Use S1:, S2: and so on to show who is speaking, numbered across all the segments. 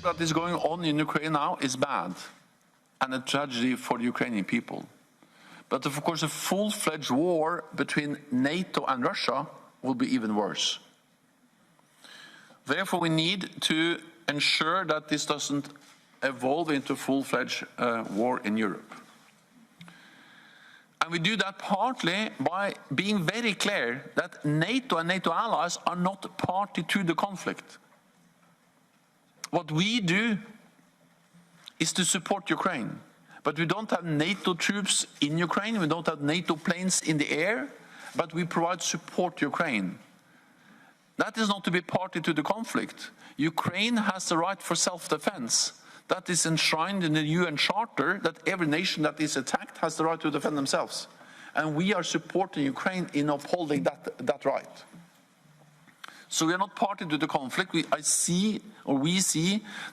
S1: What is going on in Ukraine now is bad and a tragedy for the Ukrainian people. But of course, a full-fledged war between NATO and Russia will be even worse. Therefore, we need to ensure that this doesn't evolve into a full-fledged war in Europe. And we do that partly by being very clear that NATO and NATO allies are not party to the conflict. What we do is to support Ukraine. But we don't have NATO troops in Ukraine, we don't have NATO planes in the air, but we provide support to Ukraine. That is not to be party to the conflict. Ukraine has the right for self-defense. That is enshrined in the UN Charter, that every nation that is attacked has the right to defend themselves. And we are supporting Ukraine in upholding that right. So we are not party to the conflict. We see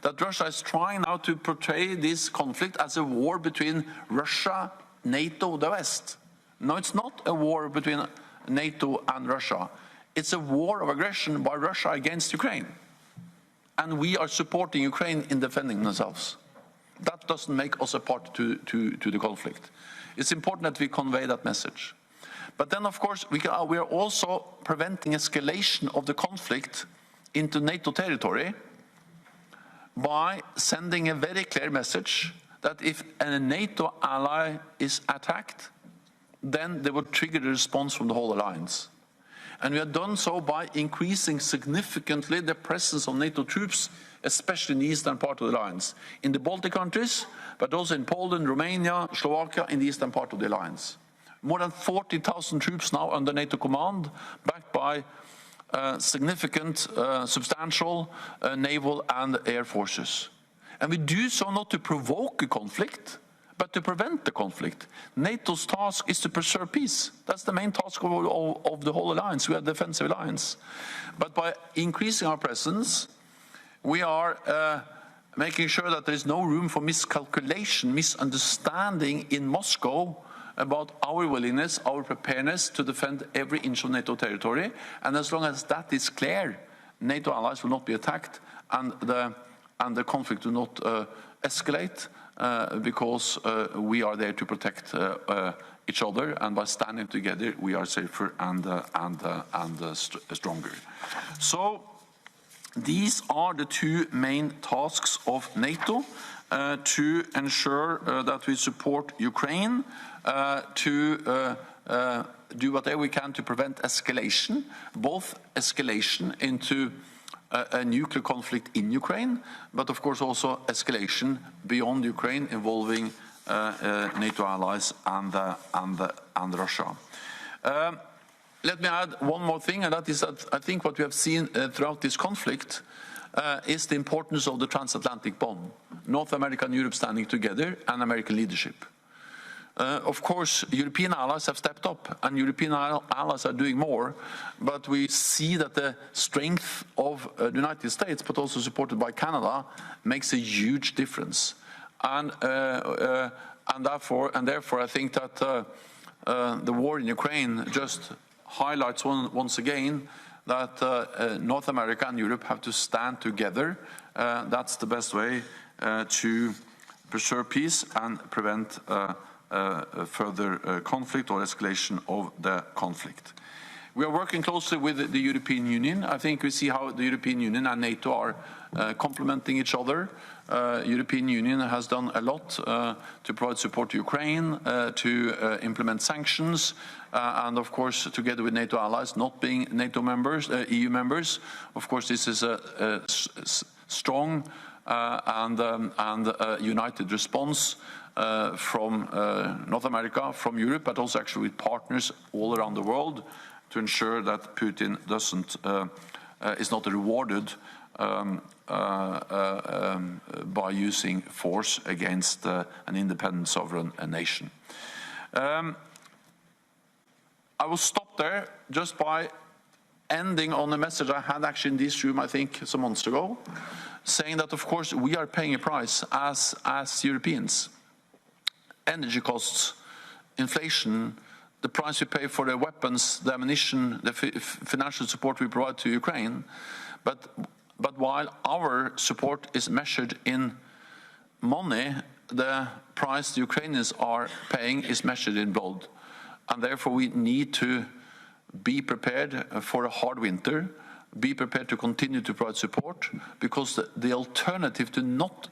S1: that Russia is trying now to portray this conflict as a war between Russia, NATO, the West. No, it's not a war between NATO and Russia. It's a war of aggression by Russia against Ukraine. And we are supporting Ukraine in defending themselves. That doesn't make us a party to the conflict. It's important that we convey that message. But then, of course, we are also preventing escalation of the conflict into NATO territory by sending a very clear message that if a NATO ally is attacked, then they will trigger the response from the whole alliance. And we have done so by increasing significantly the presence of NATO troops, especially in the eastern part of the alliance, in the Baltic countries, but also in Poland, Romania, Slovakia, in the eastern part of the alliance. More than 40,000 troops now under NATO command, backed by significant, substantial naval and air forces. And we do so not to provoke a conflict, but to prevent the conflict. NATO's task is to preserve peace. That's the main task of the whole alliance. We are a defensive alliance. But by increasing our presence, we are making sure that there is no room for miscalculation, misunderstanding in Moscow about our willingness, our preparedness to defend every inch of NATO territory. And as long as that is clear, NATO allies will not be attacked and the conflict will not escalate. Because we are there to protect each other, and by standing together, we are safer and stronger. So these are the two main tasks of NATO: to ensure that we support Ukraine, to do whatever we can to prevent escalation, both escalation into a nuclear conflict in Ukraine, but of course also escalation beyond Ukraine involving NATO allies and Russia. Let me add one more thing, and that is that I think what we have seen throughout this conflict is the importance of the transatlantic bond, North America and Europe standing together, and American leadership. Of course, European allies have stepped up, and European allies are doing more, but we see that the strength of the United States, but also supported by Canada, makes a huge difference. And therefore, I think that the war in Ukraine just highlights once again that North America and Europe have to stand together. That's the best way to preserve peace and prevent further conflict or escalation of the conflict. We are working closely with the European Union. I think we see how the European Union and NATO are complementing each other. European Union has done a lot to provide support to Ukraine, to implement sanctions, and of course, together with NATO allies, not being NATO members, EU members, of course, this is a strong and united response from North America, from Europe, but also actually with partners all around the world to ensure that Putin is not rewarded by using force against an independent sovereign nation. I will stop there just by ending on a message I had actually in this room, I think, some months ago, saying that, of course, we are paying a price as Europeans. Energy costs, inflation, the price we pay for the weapons, the ammunition, the financial support we provide to Ukraine. But But while our support is measured in money, the price the Ukrainians are paying is measured in blood. And therefore we need to be prepared for a hard winter, be prepared to continue to provide support, because the alternative to not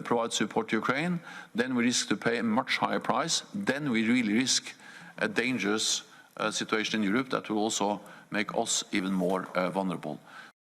S1: provide support to Ukraine, then we risk to pay a much higher price. Then we really risk a dangerous situation in Europe that will also make us even more vulnerable.